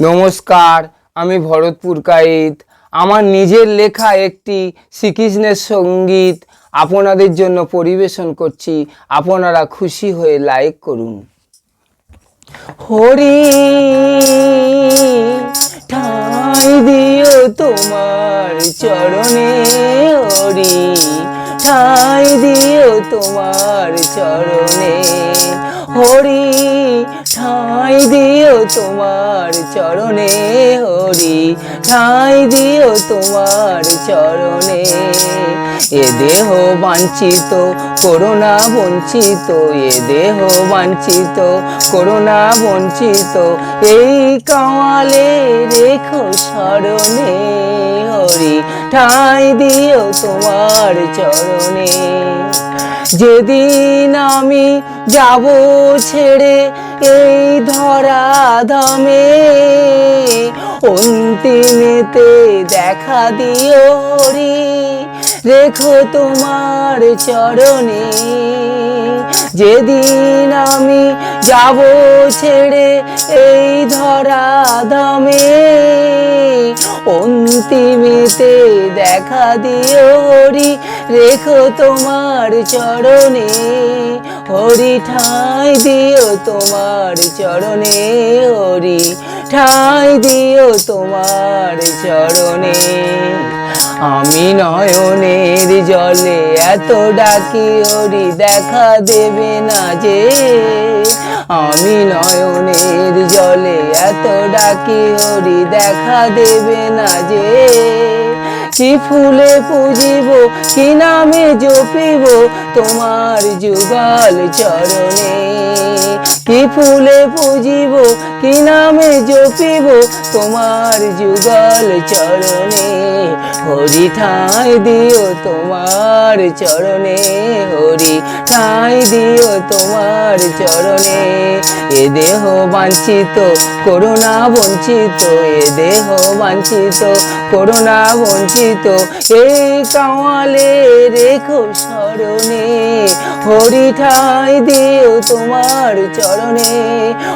নমস্কার, আমি ভরতপুর কাইত। আমার নিজের লেখা একটি শ্রীকৃষ্ণের সঙ্গীত আপনাদের জন্য পরিবেশন করছি। আপনারা খুশি হয়ে লাইক করুন। হরি ঠাঁই দিও তোমার চরণে, হরি ঠাঁই দিও তোমার চরণে, হরি ঠাঁই দিও তোমার চরণে, হরি ঠাঁই দিও তোমার চরণে। এ দেহ বাঞ্ছিত করোনা বঞ্চিত, এ দেহ বাঞ্ছিত করোনা বঞ্চিত, এই কাওয়ালে রেখো স্মরণে, হরি ঠাঁই দিও তোমার চরণে। যেদিন আমি যাব ছেড়ে এই ধরা ধামে, অন্তিমেতে দেখা দিও হরি রেখো তোমার চরণে। যেদিন আমি যাব ছেড়ে এই ধরা ধামে, অন্তিমেতে দেখা দিও হরি রেখো তোমার চরণে, হরি ঠাঁই দিও তোমার চরণে, হরি ঠাঁই দিও তোমার চরণে। আমি নয়নের জলে এত ডাকি হরি দেখা দেবে না যে, আমি নয়নের জলে এত ডাকি হরি দেখা দেবে না যে। কি ফুলে পুজিব কি নামে জপিব তোমার যুগল চরণে, কি ফুলে পুজিব কি নামে জপিব তোমার যুগল চরণে, হরি ঠাঁই দিও তোমার চরণে, হরি ঠাঁই দিও তোমার চরণে। এ দেহ বাঞ্ছিত করোনা বঞ্চিত, এ দেহ বাঞ্ছিত করোনা বঞ্চিত, এই কাওয়ালে রেখো স্মরণে, হরি ঠাঁই দিও তোমার চরণে,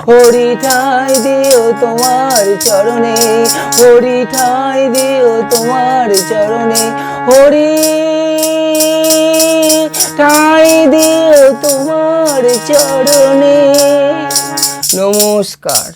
হরি ঠাঁই দিও তোমার চরণে, হরি ঠাঁই দিও তোমার চরণে, হরি ঠাঁই দিও তোমার চরণে। নমস্কার।